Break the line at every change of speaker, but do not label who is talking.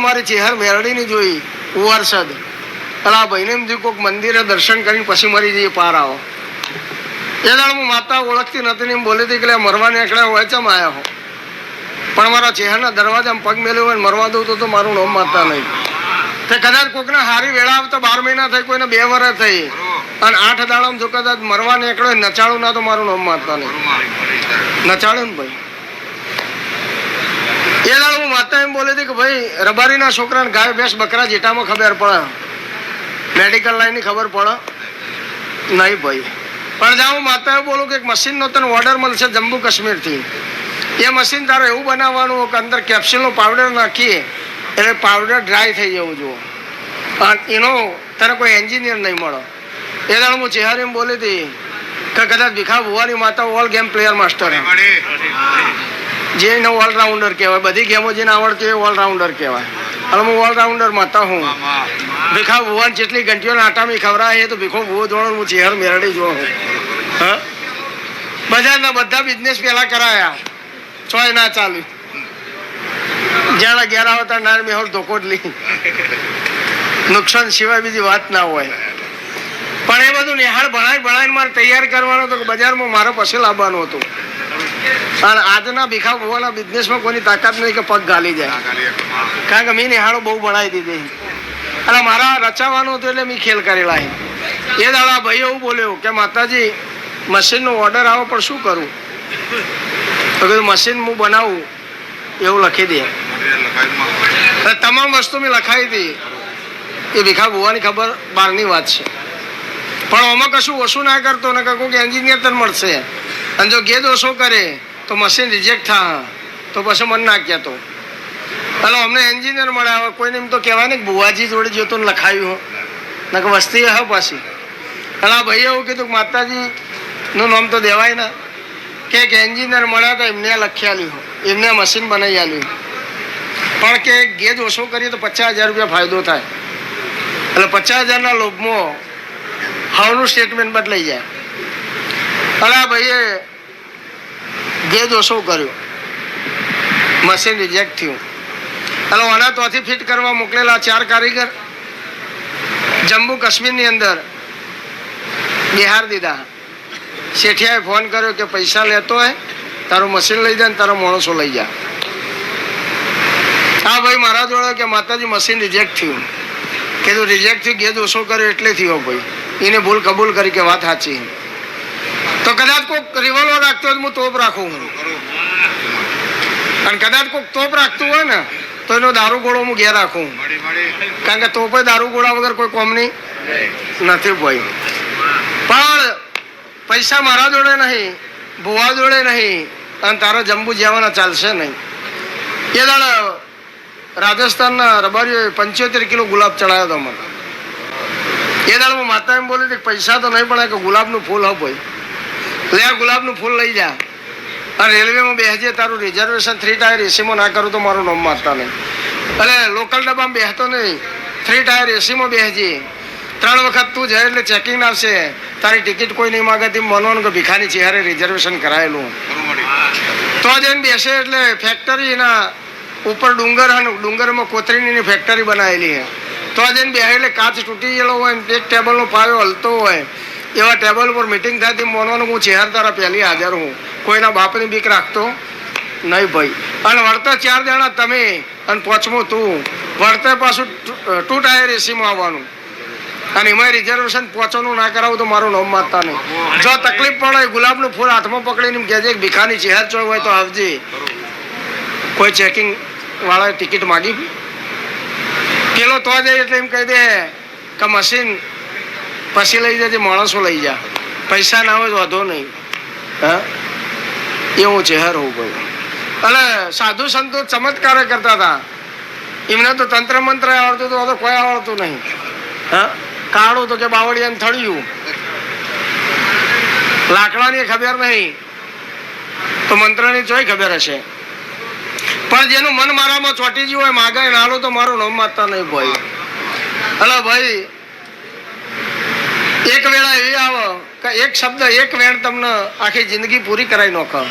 મારી ચહેર મેરડીની જોઈ વર્ષદ અલા ભાઈને એમ થયું કોઈક મંદિરે દર્શન કરીને પછી મરી જઈએ પાર આવો. એ દાડ હું માતા ઓળખતી નથી ને એમ બોલી હતી કે મરવા નીકળ્યા હોય ચમ આવ્યા હો, પણ મારા ચહેરના દરવાજામાં પગ મેલ્યો હોય મરવા દઉં તો મારું નામ માતા નહીં. તે કદાચ કોઈકને હારી વેળા આવતા 12 મહિના થઈ, કોઈને 2 વર્ષ થઈ, અને 8 દાડામાં જો કદાચ મરવા નીકળ્યો નચાળું ના તો મારું નામ માતા નહીં. નચાળું ને ભાઈ. એ દાડ હું માતા એમ બોલી હતી કે ભાઈ રબારીના છોકરાને ગાય ભેંસ બકરા જેટામાં ખબર પડે, મેડિકલ લાઈનની ખબર પડે નહીં ભાઈ. પણ જ્યાં હું માતા બોલું કે એક મશીનનો તને ઓર્ડર મળશે જમ્મુ કાશ્મીરથી. એ મશીન તારે એવું બનાવવાનું કે અંદર કેપ્સ્યુલનો પાવડર નાખીએ એટલે પાવડર ડ્રાય થઈ જવું જુઓ, અને એનો તને કોઈ એન્જિનિયર નહીં મળે. એ દાડ હું ચહેરી એમ બોલી હતી કે કદાચ ભીખા ભુવાની માતા ઓલ ગેમ પ્લેયર માસ્ટર, જે એને ઓલરાઉન્ડર કહેવાય, બધી ગેમો જેને આવડતી હોય ઓલરાઉન્ડર કહેવાય. અને હું ઓલરાઉન્ડર માતા હું. ભીખા ભુવાન જેટલી ઘંટીઓને આટામી ખવડાય એ તો ભીખો ભુવો જોડો હું ચહેર મેરડી જોઉં. હા, બજારના બધા બિઝનેસ પહેલા કરાયા, ચોય ના ચાલ્યું. જ્યાં ઘેર આવતા નાર મેહોર ધોકો જ લી, નુકસાન સિવાય બીજી વાત ના હોય. પણ એ બધું નિહાળ ભણાઈને મારે તૈયાર કરવાનો હતો કે બજારમાં મારે પછી લાવવાનું હતું. અને આજના ભીખા ભુવાના બિઝનેસમાં કોઈની તાકાત નહીં કે પગ ગાલી જાય, કારણ કે મેં નિહાળો બહુ ભણાવી દીધી અને મારા રચાવાનું હતું એટલે મેં ખેલ કરેલા. એ દાડા ભાઈ એવું બોલ્યો કે માતાજી મશીનનો ઓર્ડર આવો પણ શું કરું? તો કીધું મશીન હું બનાવું એવું લખી દે. તમામ વસ્તુ મેં લખાવી હતી. એ ભીખા ભુવાની ખબર બહારની વાત છે, પણ આમાં કશું ઓછું ના કરતો ને કોઈ એન્જિનિયર તને મળશે, અને જો ગેદ ઓછો કરે તો મશીન રિજેક્ટ થાય તો પછી મન ના કહેતો. એટલે અમને એન્જિનિયર મળે. હવે કોઈને એમ તો કહેવાય ને કે ભુવાજી જોડે જોતો ને લખાયું ને કે વસ્તી હ પાછી. એટલે આ ભાઈએ એવું કીધું કે માતાજીનું નામ તો દેવાય ને, કે એક એન્જિનિયર મળ્યા હતા, એમને લખી આલ્યું, એમને મશીન બનાવી આલ્યું, પણ કે ગેજ ઓછો કરીએ તો 50,000 રૂપિયા ફાયદો થાય. એટલે 50,000ના લોભમાં હવનું સ્ટેટમેન્ટ બદલાઈ જાય. એટલે આ ભાઈએ ગેજ ઓછો કર્યો, મશીન રિજેક્ટ થયું. એટલે આના તોથી ફિટ કરવા મોકલેલા 4 કારીગર જમ્મુ કાશ્મીરની અંદર બિહાર દીધા. શેઠિયાએ ફોન કર્યો કે પૈસા લેતો હોય તારું મશીન લઈ જાય ને તારો માણસો લઈ જા. હા ભાઈ મારા જોડે કે માતાજી મશીન રિજેક્ટ થયું. કીધું રિજેક્ટ થયું, ગેજ ઓછો કર્યો એટલે થયો ભાઈ. એને ભૂલ કબૂલ કરી કે વાત સાચી. તો કદાચ કોઈક રિવોલ્વર રાખતો હોય હું તોપ રાખું, અને કદાચ કોઈક તોપ રાખતું હોય ને તો એનો દારૂ ગોળો હું ઘેર રાખું, કારણ કે તોપે દારૂ ગોળા વગર કોઈ કોમની નથી ભાઈ. પણ પૈસા મારા જોડે નહીં, ભુવા જોડે નહીં, અને તારા જમ્બુ જવાના ચાલશે નહીં. એ દાડા રાજસ્થાનના રબારીઓએ 75 કિલો ગુલાબ ચડાવ્યો હતો મને. એ દાડા માતા એમ બોલી હતી પૈસા તો નહીં પણ કે ગુલાબનું ફૂલ હો ભાઈ, લે આ ગુલાબનું ફૂલ લઈ જા, અને રેલવેમાં બેસજે, તારું રિઝર્વેશન 3 ટાયર એસીમાં ના કરું તો મારું નામ મારતા નહીં. એટલે લોકલ ડબ્બામાં બેસતો નહીં, 3 ટાયર એસીમાં બેસજે. 3 વખત તું જાય એટલે ચેકિંગ આવશે, તારી ટિકિટ કોઈ નહીં માગે તેમ માનવાનું કે ભીખાની ચહેરે રિઝર્વેશન કરાયેલું. તો જઈને બેસે એટલે ફેક્ટરીના ઉપર ડુંગર અને ડુંગરમાં કોતરીની ફેક્ટરી બનાવેલી છે. તો જઈને બેસે એટલે કાચ તૂટી ગયેલો હોય ને એક ટેબલનો પાયો હલતો હોય, એવા ટેબલ ઉપર મિટિંગ થાય તેમ માનવાનું હું ચહેર તારા પહેલી હાજર હું, કોઈના બાપની બીક રાખતો નહીં ભાઈ. અને વળતા 4 જણા તમે અને 5મો તું, વળતા પાછું 2 ટાયર એસીમાં આવવાનું, અને એમાં રિઝર્વેશન પહોંચવાનું ના કરાવું તો મારું નામ મારતા નહીં. જો તકલીફ પડે ગુલાબનું ફૂલ હાથમાં પકડીને કહેજે કે ભીખાની ચહેર ચોય હોય તો આવજે. કોઈ ચેકિંગ વાળાએ ટિકિટ માગી પેલો તો જાય એટલે એમ કહી દે કે મશીન પછી લઈ જજે, માણસો લઈ જા, પૈસા ના હોય તો વાંધો નહીં. હા, એવું ચહેર હોવું પડે. અને સાધુ સંતો ચમત્કાર કરતા હતા, એમને તો તંત્ર મંત્ર આવડતું તો કોઈ આવડતું નહીં. હા, કાળું તો કે બાવળિયાને થળિયું, લાકડાની ખબર નહીં તો મંત્રની ચોય ખબર હશે. પણ જેનું મન મારામાં ચોટી ગયું હોય માગાય નાલું તો મારું નામ મારતા નહીં ભાઈ. હલો ભાઈ, એક વેળા એવી આવે કે એક શબ્દ એક વેણ તમને આખી જિંદગી પૂરી કરાવી નાખો.